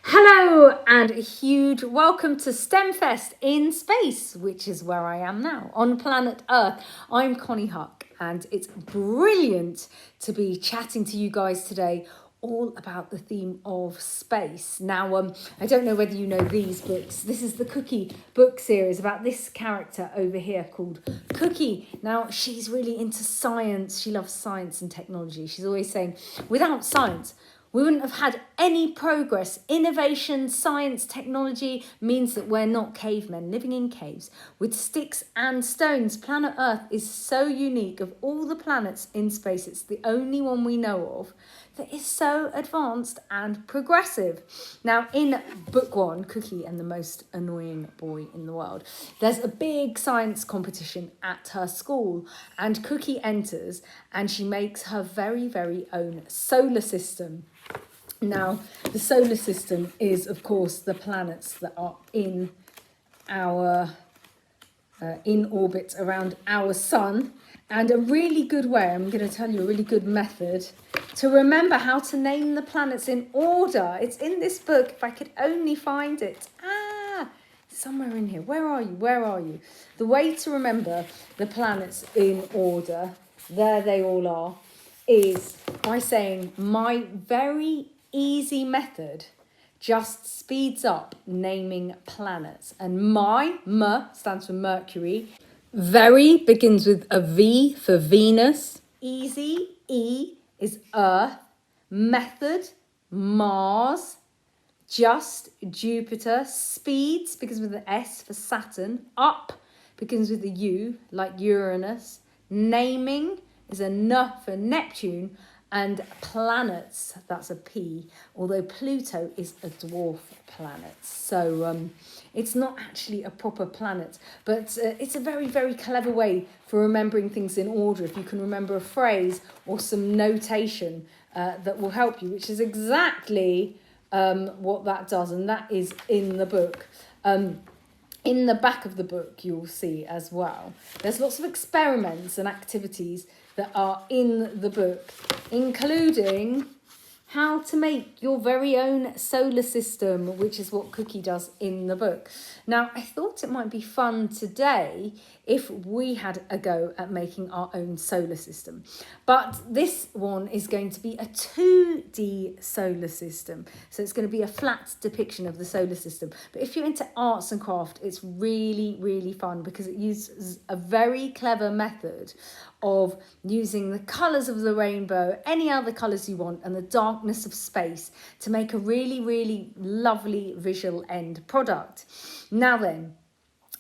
Hello and a huge welcome to STEMFest in space, which is where I am now on planet Earth. I'm Konnie Huq and it's brilliant to be chatting to you guys today all about the theme of space. Now, I don't know whether you know these books. This is the Cookie book series about this character over here called Cookie. Now, she's really into science. She loves science and technology. She's always saying, without science, we wouldn't have had any progress. Innovation, science, technology means that we're not cavemen living in caves with sticks and stones. Planet Earth is so unique. Of all the planets in space, it's the only one we know of that is so advanced and progressive. Now, in book one, Cookie and the Most Annoying Boy in the World, there's a big science competition at her school, and Cookie enters and she makes her very, very own solar system. Now, the solar system is, of course, the planets that are in our in orbit around our sun. And a really good way, I'm going to tell you a really good method to remember how to name the planets in order. It's in this book, if I could only find it. Somewhere in here. Where are you? Where are you? The way to remember the planets in order, there they all are, is by saying my very easy method just speeds up naming planets. And M stands for Mercury. Very begins with a V for Venus. Easy, E is Earth. Method, Mars. Just, Jupiter. Speeds begins with an S for Saturn. Up begins with a U, like Uranus. Naming is a N for Neptune. And planets, that's a P, although Pluto is a dwarf planet. So it's not actually a proper planet, but it's a very, very clever way for remembering things in order. If you can remember a phrase or some notation that will help you, which is exactly what that does. And that is in the book. In the back of the book, you'll see as well, there's lots of experiments and activities that are in the book, including how to make your very own solar system, which is what Cookie does in the book. Now, I thought it might be fun today if we had a go at making our own solar system. But this one is going to be a 2D solar system. So it's going to be a flat depiction of the solar system. But if you're into arts and craft, it's really, really fun because it uses a very clever method of using the colours of the rainbow, any other colours you want, and the darkness of space to make a really, really lovely visual end product. Now then,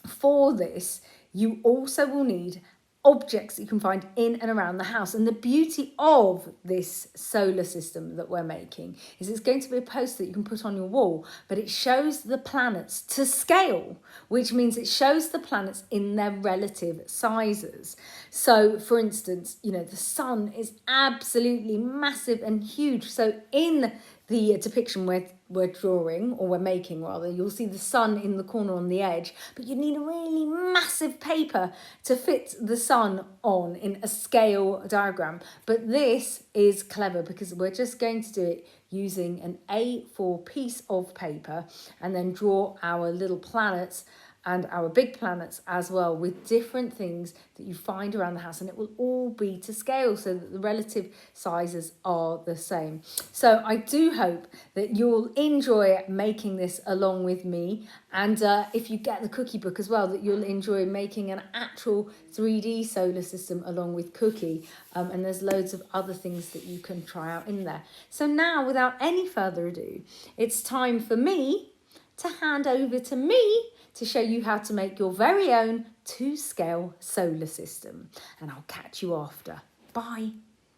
for this, you also will need objects that you can find in and around the house. And the beauty of this solar system that we're making is it's going to be a poster that you can put on your wall, but it shows the planets to scale, which means it shows the planets in their relative sizes. So, for instance, the sun is absolutely massive and huge. So in the depiction we're drawing, or we're making rather, you'll see the sun in the corner on the edge, but you need a really massive paper to fit the sun on in a scale diagram. But this is clever because we're just going to do it using an A4 piece of paper and then draw our little planets and our big planets as well with different things that you find around the house, and it will all be to scale so that the relative sizes are the same. So I do hope that you'll enjoy making this along with me, and if you get the Cookie book as well, that you'll enjoy making an actual 3D solar system along with Cookie, and there's loads of other things that you can try out in there. So now, without any further ado, it's time for me to hand over to me to show you how to make your very own 2-scale solar system. And I'll catch you after. Bye.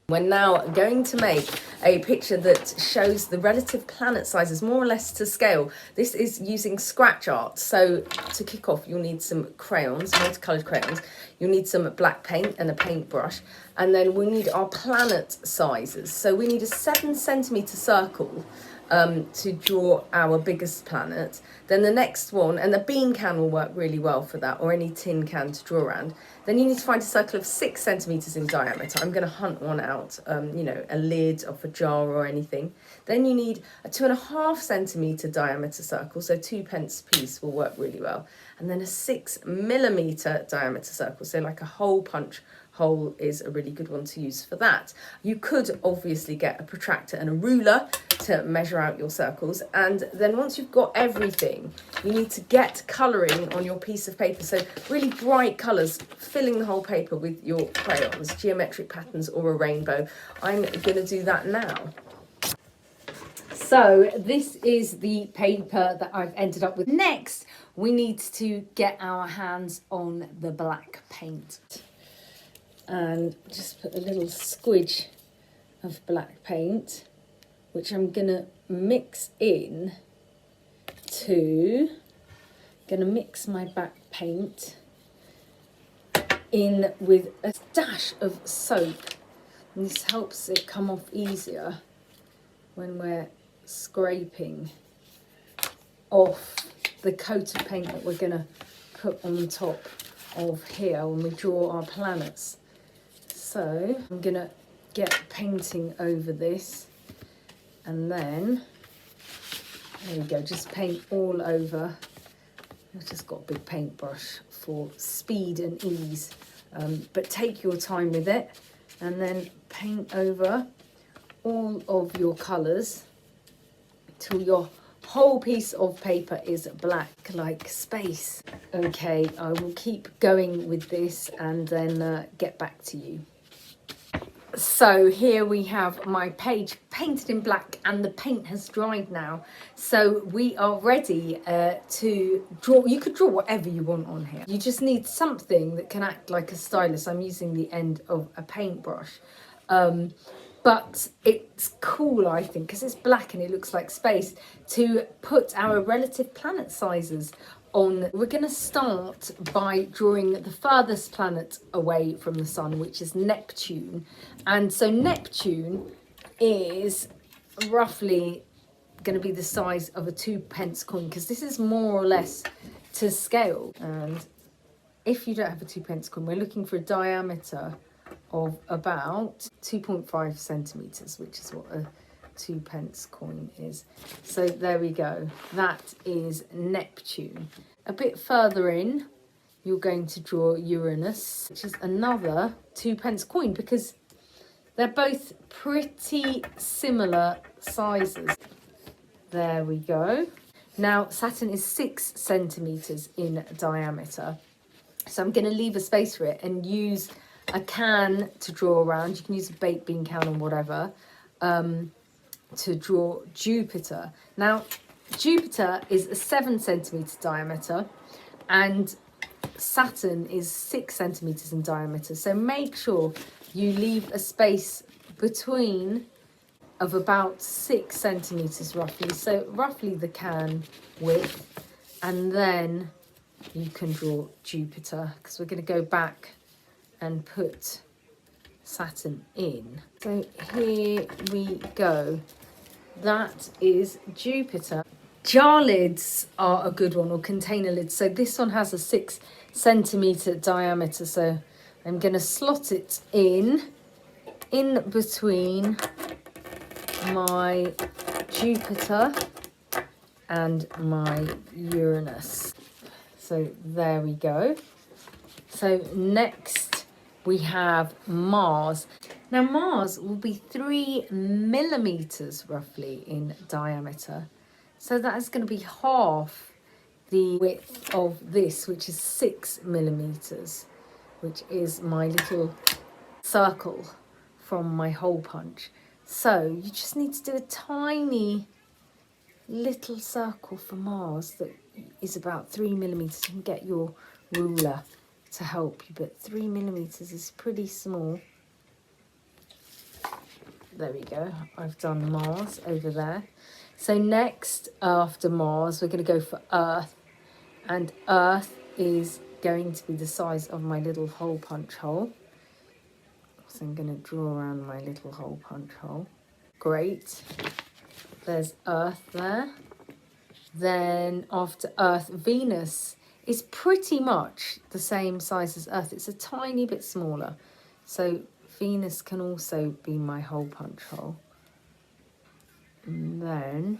We're now going to make a picture that shows the relative planet sizes more or less to scale. This is using scratch art. So to kick off, you'll need some crayons, multicolored crayons. You'll need some black paint and a paintbrush. And then we need our planet sizes. So we need a 7 centimetre circle to draw our biggest planet. Then the next one, and the bean can will work really well for that, or any tin can to draw around. Then you need to find a circle of 6 centimetres in diameter. I'm going to hunt one out, you know, a lid of a jar or anything. Then you need a 2.5 centimetre diameter circle, so 2 pence piece will work really well. And then a 6 millimetre diameter circle, so like a hole punch hole is a really good one to use for that. You could obviously get a protractor and a ruler to measure out your circles, and then once you've got everything, you need to get colouring on your piece of paper, so really bright colours, filling the whole paper with your crayons, geometric patterns or a rainbow. I'm going to do that now. So this is the paper that I've ended up with. Next, we need to get our hands on the black paint. And just put a little squidge of black paint, which I'm gonna mix in to, gonna mix my black paint in with a dash of soap. And this helps it come off easier when we're scraping off the coat of paint that we're gonna put on top of here when we draw our planets. So I'm gonna get painting over this, and then there we go, just paint all over. I've just got a big paintbrush for speed and ease, but take your time with it, and then paint over all of your colours till your whole piece of paper is black like space. Okay, I will keep going with this and then get back to you. So here we have my page painted in black, and the paint has dried now. So we are ready to draw. You could draw whatever you want on here. You just need something that can act like a stylus. I'm using the end of a paintbrush. But it's cool, I think, because it's black and it looks like space, to put our relative planet sizes on. We're going to start by drawing the furthest planet away from the sun, which is Neptune. And so Neptune is roughly going to be the size of a 2 pence coin, because this is more or less to scale. And if you don't have a 2 pence coin, we're looking for a diameter of about 2.5 centimetres, which is what a 2 pence coin is. So there we go, that is Neptune. A bit further in, you're going to draw Uranus, which is another 2 pence coin, because they're both pretty similar sizes. There we go. Now Saturn is 6 centimetres in diameter, so I'm going to leave a space for it and use a can to draw around. You can use a baked bean can or whatever to draw Jupiter. Now Jupiter is a 7 centimetre diameter and Saturn is 6 centimetres in diameter, so make sure you leave a space between of about 6 centimetres roughly, so roughly the can width, and then you can draw Jupiter, because we're going to go back and put Saturn in. So here we go, that is Jupiter. Jar lids are a good one, or container lids. So this one has a 6 centimetre diameter, so I'm going to slot it in between my Jupiter and my Uranus. So there we go. So next we have Mars. Now Mars will be 3 millimetres roughly in diameter. So that is going to be half the width of this, which is 6 millimetres, which is my little circle from my hole punch. So you just need to do a tiny little circle for Mars that is about 3 millimetres. You can get your ruler to help you, but 3 millimetres is pretty small. There we go, I've done Mars over there. So next, after Mars, we're going to go for Earth. And Earth is going to be the size of my little hole punch hole. So I'm going to draw around my little hole punch hole. Great. there's Earth there. Then after Earth, Venus is pretty much the same size as Earth. It's a tiny bit smaller. So Venus can also be my hole punch hole. And then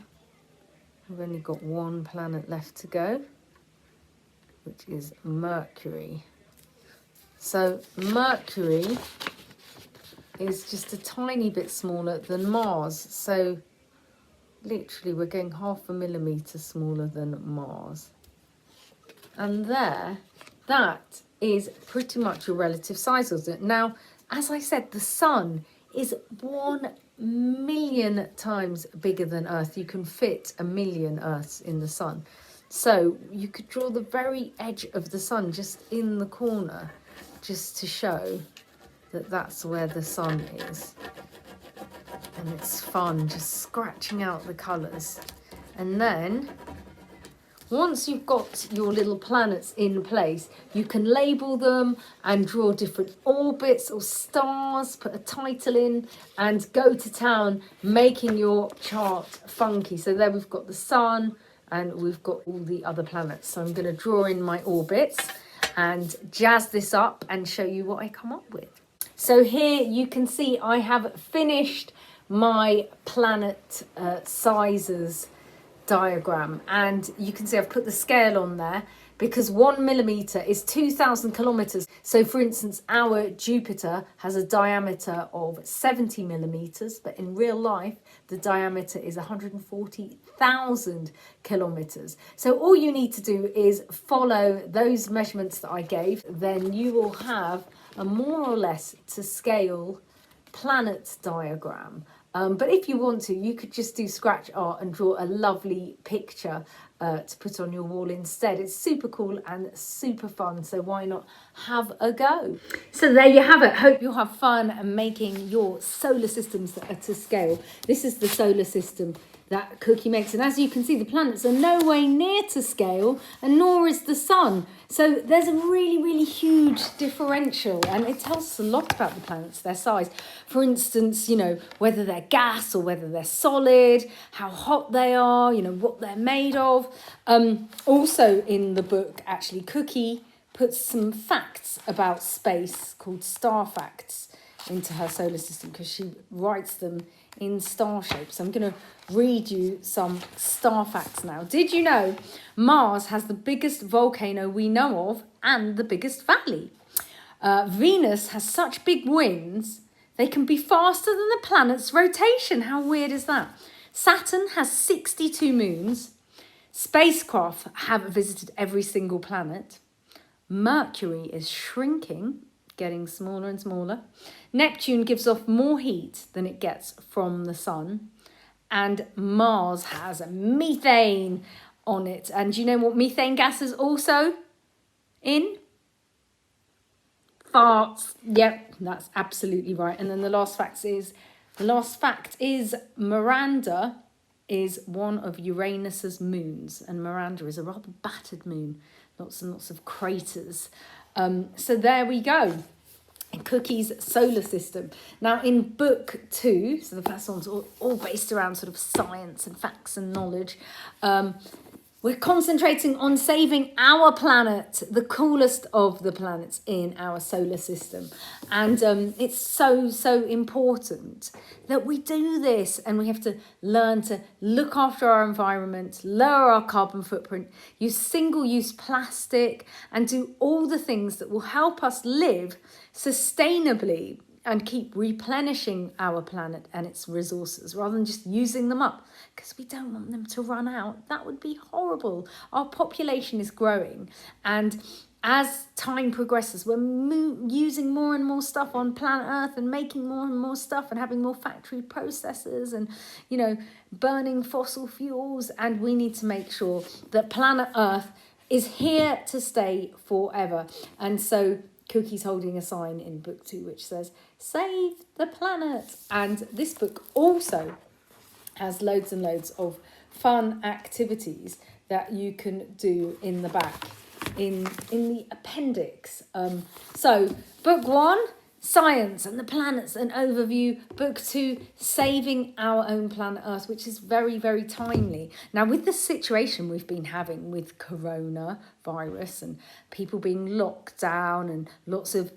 we've only got one planet left to go, which is Mercury. So Mercury is just a tiny bit smaller than Mars. So literally we're going 0.5 millimetre smaller than Mars. And there, that is pretty much your relative size of it. Now, as I said, the sun is 1 million times bigger than Earth. You can fit 1 million Earths in the sun. So you could draw the very edge of the sun just in the corner, just to show that that's where the sun is. And it's fun just scratching out the colours. And then once you've got your little planets in place, you can label them and draw different orbits or stars, put a title in and go to town making your chart funky. So there we've got the sun and we've got all the other planets. So I'm going to draw in my orbits and jazz this up and show you what I come up with. So here you can see I have finished my planet sizes diagram, and you can see I've put the scale on there because 1 millimetre is 2,000 kilometres. So for instance, our Jupiter has a diameter of 70 millimetres, but in real life the diameter is 140,000 kilometres. So all you need to do is follow those measurements that I gave, then you will have a more or less to scale planet diagram. But if you want to, you could just do scratch art and draw a lovely picture to put on your wall instead. It's super cool and super fun, so why not have a go? So there you have it. Hope you'll have fun making your solar systems that are to scale. This is the solar system that Cookie makes, and as you can see, the planets are no way near to scale, and nor is the sun. So there's a really huge differential, and it tells us a lot about the planets, their size. For instance, you know, whether they're gas or whether they're solid, how hot they are, you know, what they're made of. Also in the book, actually, Cookie puts some facts about space called star facts into her solar system because she writes them in star shape. So I'm going to read you some star facts now. Did you know Mars has the biggest volcano we know of and the biggest valley? Venus has such big winds, they can be faster than the planet's rotation. How weird is that? Saturn has 62 moons. Spacecraft have visited every single planet. Mercury is shrinking, getting smaller and smaller. Neptune gives off more heat than it gets from the sun. And Mars has methane on it. And do you know what methane gas is also in? Farts. Yep, that's absolutely right. And then the last fact is Miranda is one of Uranus's moons. And Miranda is a rather battered moon. Lots and lots of craters. So there we go. Cookie's solar system. Now in book 2, so the first one's all based around sort of science and facts and knowledge, we're concentrating on saving our planet, the coolest of the planets in our solar system. And it's so important that we do this, and we have to learn to look after our environment, lower our carbon footprint, use single-use plastic, and do all the things that will help us live sustainably and keep replenishing our planet and its resources rather than just using them up, because we don't want them to run out. That would be horrible. Our population is growing, and as time progresses, we're using more and more stuff on planet Earth and making more and more stuff and having more factory processes and, you know, burning fossil fuels, and we need to make sure that planet Earth is here to stay forever. And so Cookie's holding a sign in book 2 which says, "Save the planet." And this book also has loads and loads of fun activities that you can do in the back, in the appendix. So book 1, Science and the Planets, an overview. Book 2, Saving Our Own Planet Earth, which is very, very timely. Now, with the situation we've been having with coronavirus and people being locked down and lots of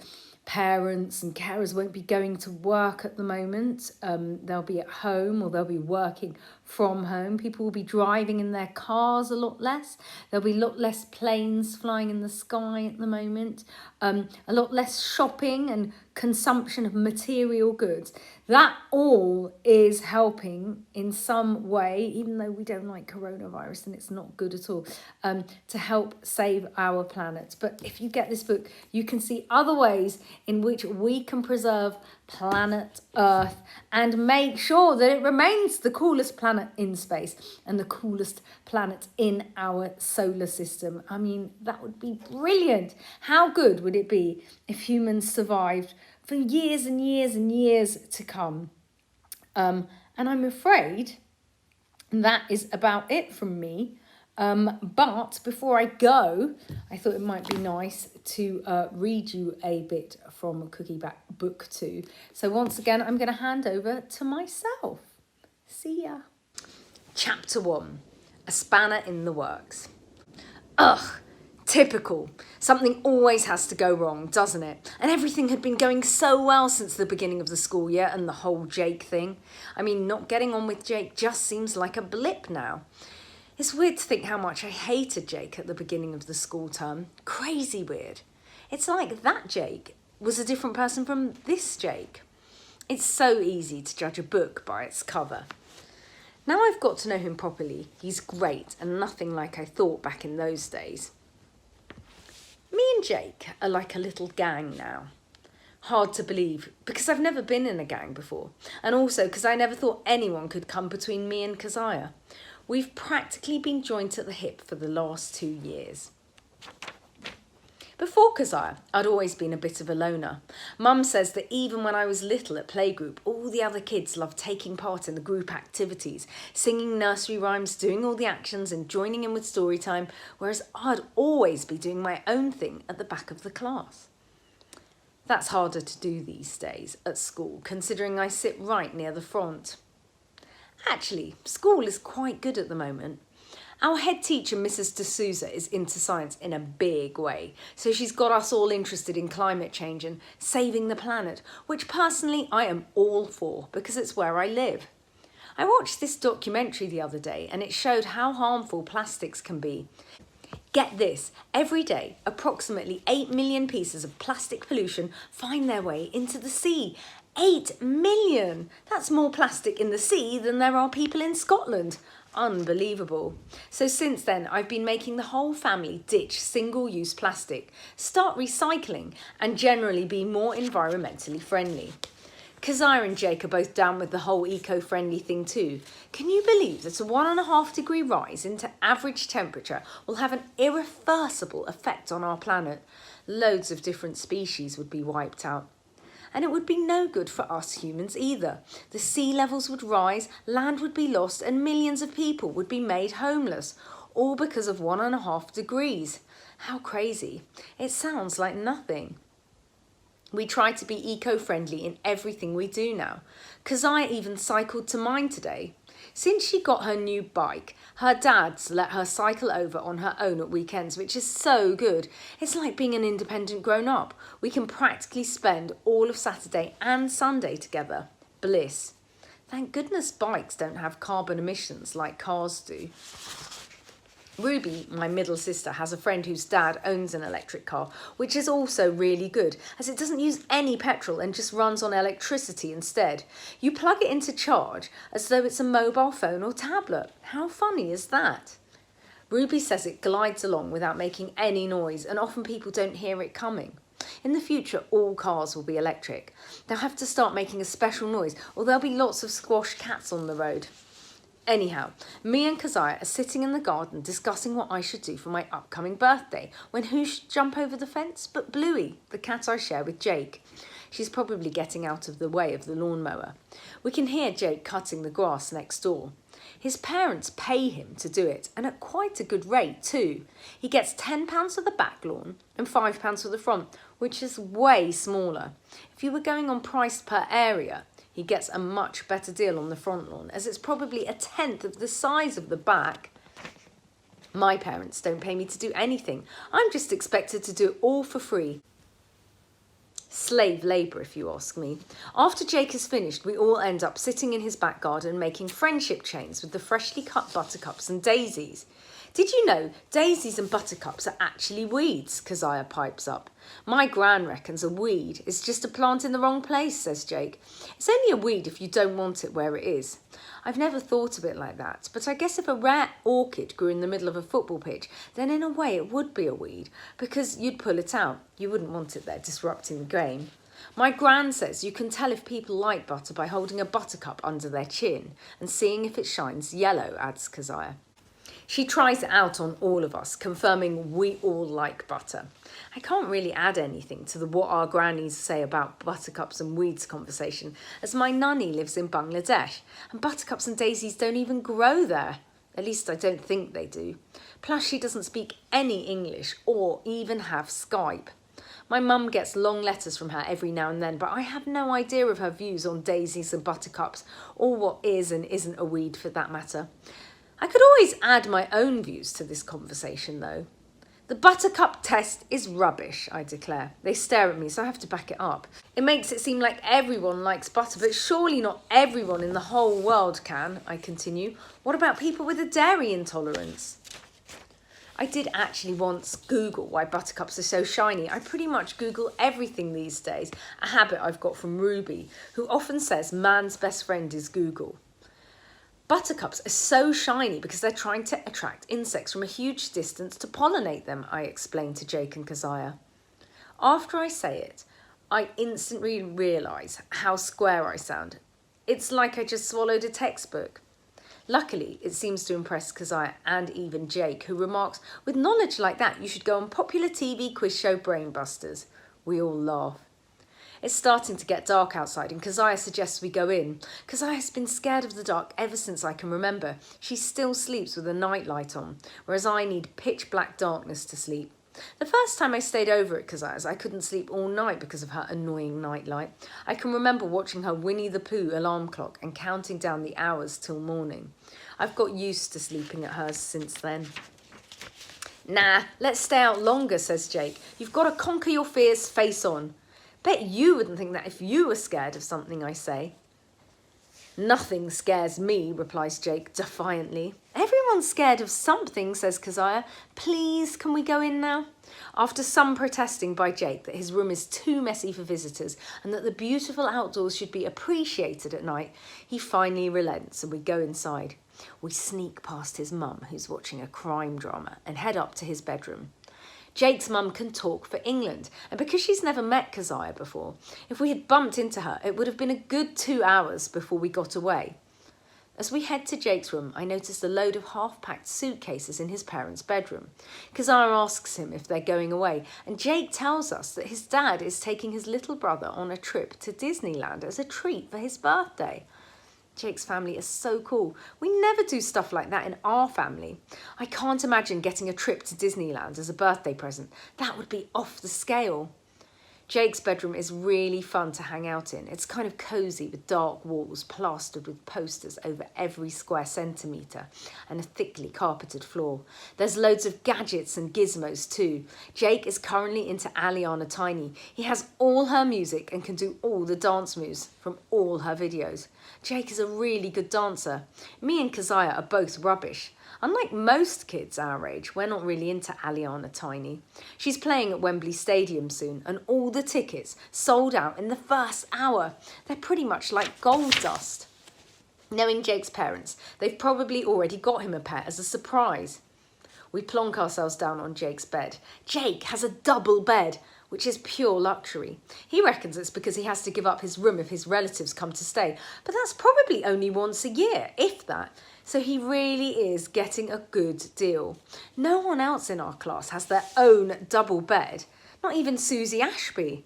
parents and carers won't be going to work at the moment. They'll be at home or they'll be working from home. People will be driving in their cars a lot less. There'll be a lot less planes flying in the sky at the moment. A lot less shopping and consumption of material goods. That all is helping in some way, even though we don't like coronavirus and it's not good at all, to help save our planet. But if you get this book, you can see other ways in which we can preserve planet Earth and make sure that it remains the coolest planet in space and the coolest planet in our solar system. I mean, that would be brilliant. How good would it be if humans survived for years and years and years to come? And I'm afraid that is about it from me. But before I go, I thought it might be nice to read you a bit from Cookie Back Book 2. So once again, I'm going to hand over to myself. See ya. Chapter 1, A Spanner in the Works. Ugh, typical. Something always has to go wrong, doesn't it? And everything had been going so well since the beginning of the school year and the whole Jake thing. I mean, not getting on with Jake just seems like a blip now. It's weird to think how much I hated Jake at the beginning of the school term. Crazy weird. It's like that Jake was a different person from this Jake. It's so easy to judge a book by its cover. Now I've got to know him properly, he's great and nothing like I thought back in those days. Me and Jake are like a little gang now. Hard to believe, because I've never been in a gang before, and also because I never thought anyone could come between me and Keziah. We've practically been joined at the hip for the last 2 years. Before Keziah, I'd always been a bit of a loner. Mum says that even when I was little at playgroup, all the other kids loved taking part in the group activities, singing nursery rhymes, doing all the actions and joining in with story time, whereas I'd always be doing my own thing at the back of the class. That's harder to do these days at school, considering I sit right near the front. Actually, school is quite good at the moment. Our head teacher, Mrs. D'Souza, is into science in a big way, so she's got us all interested in climate change and saving the planet, which personally I am all for because it's where I live. I watched this documentary the other day and it showed how harmful plastics can be. Get this, every day approximately 8 million pieces of plastic pollution find their way into the sea. 8 million! That's more plastic in the sea than there are people in Scotland. Unbelievable. So since then, I've been making the whole family ditch single-use plastic, start recycling, and generally be more environmentally friendly. Keziah and Jake are both down with the whole eco-friendly thing too. Can you believe that a 1.5 degree rise into average temperature will have an irreversible effect on our planet? Loads of different species would be wiped out. And it would be no good for us humans either. The sea levels would rise, land would be lost, and millions of people would be made homeless, all because of 1.5 degrees. How crazy. It sounds like nothing. We try to be eco-friendly in everything we do now. Keziah even cycled to mine today. Since she got her new bike, her dad's let her cycle over on her own at weekends, which is so good. It's like being an independent grown-up. We can practically spend all of Saturday and Sunday together. Bliss. Thank goodness bikes don't have carbon emissions like cars do. Ruby, my middle sister, has a friend whose dad owns an electric car, which is also really good, as it doesn't use any petrol and just runs on electricity instead. You plug it into charge as though it's a mobile phone or tablet. How funny is that? Ruby says it glides along without making any noise, and often people don't hear it coming. In the future, all cars will be electric. They'll have to start making a special noise, or there'll be lots of squashed cats on the road. Anyhow, me and Keziah are sitting in the garden discussing what I should do for my upcoming birthday, when who should jump over the fence but Bluey, the cat I share with Jake. She's probably getting out of the way of the lawnmower. We can hear Jake cutting the grass next door. His parents pay him to do it, and at quite a good rate too. He gets £10 for the back lawn and £5 for the front, which is way smaller. If you were going on price per area, he gets a much better deal on the front lawn, as it's probably a tenth of the size of the back. My parents don't pay me to do anything. I'm just expected to do it all for free. Slave labour, if you ask me. After Jake is finished, we all end up sitting in his back garden making friendship chains with the freshly cut buttercups and daisies. Did you know daisies and buttercups are actually weeds? Keziah pipes up. My gran reckons a weed is just a plant in the wrong place, says Jake. It's only a weed if you don't want it where it is. I've never thought of it like that, but I guess if a rare orchid grew in the middle of a football pitch, then in a way it would be a weed, because you'd pull it out. You wouldn't want it there disrupting the game. My gran says you can tell if people like butter by holding a buttercup under their chin and seeing if it shines yellow, adds Keziah. She tries it out on all of us, confirming we all like butter. I can't really add anything to the what our grannies say about buttercups and weeds conversation, as my nanny lives in Bangladesh, and buttercups and daisies don't even grow there. At least I don't think they do. Plus she doesn't speak any English or even have Skype. My mum gets long letters from her every now and then, but I have no idea of her views on daisies and buttercups, or what is and isn't a weed for that matter. I could always add my own views to this conversation, though. The buttercup test is rubbish, I declare. They stare at me, so I have to back it up. It makes it seem like everyone likes butter, but surely not everyone in the whole world can, I continue. What about people with a dairy intolerance? I did actually once Google why buttercups are so shiny. I pretty much Google everything these days, a habit I've got from Ruby, who often says man's best friend is Google. Buttercups are so shiny because they're trying to attract insects from a huge distance to pollinate them, I explain to Jake and Keziah. After I say it, I instantly realise how square I sound. It's like I just swallowed a textbook. Luckily, it seems to impress Keziah and even Jake, who remarks, with knowledge like that, you should go on popular TV quiz show Brainbusters. We all laugh. It's starting to get dark outside and Keziah suggests we go in. Keziah has been scared of the dark ever since I can remember. She still sleeps with a nightlight on, whereas I need pitch black darkness to sleep. The first time I stayed over at Keziah's, I couldn't sleep all night because of her annoying nightlight. I can remember watching her Winnie the Pooh alarm clock and counting down the hours till morning. I've got used to sleeping at hers since then. Nah, let's stay out longer, says Jake. You've got to conquer your fears face on. Bet you wouldn't think that if you were scared of something, I say. Nothing scares me, replies Jake defiantly. Everyone's scared of something, says Keziah. Please, can we go in now? After some protesting by Jake that his room is too messy for visitors and that the beautiful outdoors should be appreciated at night, he finally relents and we go inside. We sneak past his mum, who's watching a crime drama, and head up to his bedroom. Jake's mum can talk for England, and because she's never met Keziah before, if we had bumped into her, it would have been a good 2 hours before we got away. As we head to Jake's room, I notice a load of half-packed suitcases in his parents' bedroom. Keziah asks him if they're going away, and Jake tells us that his dad is taking his little brother on a trip to Disneyland as a treat for his birthday. Jake's family is so cool. We never do stuff like that in our family. I can't imagine getting a trip to Disneyland as a birthday present. That would be off the scale. Jake's bedroom is really fun to hang out in. It's kind of cosy with dark walls plastered with posters over every square centimetre and a thickly carpeted floor. There's loads of gadgets and gizmos too. Jake is currently into Aliana Tiny. He has all her music and can do all the dance moves from all her videos. Jake is a really good dancer. Me and Keziah are both rubbish. Unlike most kids our age, we're not really into Aliana Tiny. She's playing at Wembley Stadium soon, and all the tickets sold out in the first hour. They're pretty much like gold dust. Knowing Jake's parents, they've probably already got him a pair as a surprise. We plonk ourselves down on Jake's bed. Jake has a double bed, which is pure luxury. He reckons it's because he has to give up his room if his relatives come to stay, but that's probably only once a year, if that. So he really is getting a good deal. No one else in our class has their own double bed, not even Susie Ashby.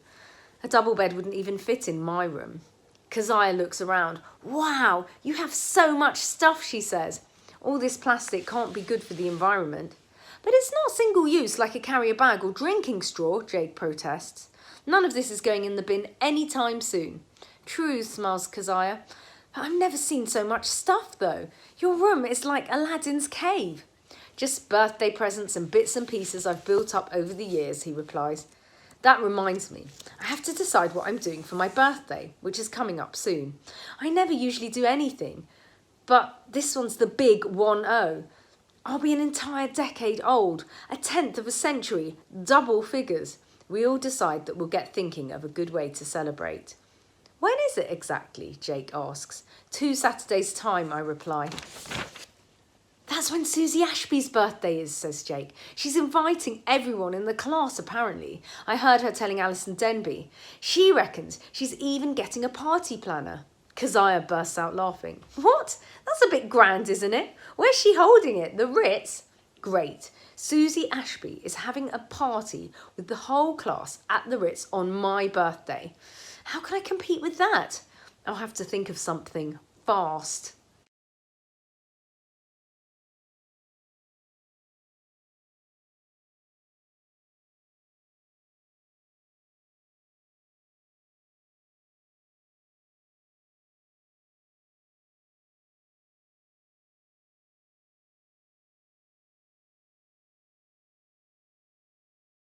A double bed wouldn't even fit in my room. Keziah looks around. Wow, you have so much stuff, she says. All this plastic can't be good for the environment. But it's not single use like a carrier bag or drinking straw, Jake protests. None of this is going in the bin anytime soon. True, smiles Keziah. I've never seen so much stuff though. Your room is like Aladdin's cave. Just birthday presents and bits and pieces I've built up over the years, he replies. That reminds me, I have to decide what I'm doing for my birthday, which is coming up soon. I never usually do anything, but this one's the big 1-0. I'll be an entire decade old, a tenth of a century, double figures. We all decide that we'll get thinking of a good way to celebrate. When is it exactly? Jake asks. 2 Saturdays' time, I reply. That's when Susie Ashby's birthday is, says Jake. She's inviting everyone in the class, apparently. I heard her telling Alison Denby. She reckons she's even getting a party planner. Keziah bursts out laughing. What? That's a bit grand, isn't it? Where's she holding it? The Ritz? Great. Susie Ashby is having a party with the whole class at the Ritz on my birthday. How can I compete with that? I'll have to think of something fast.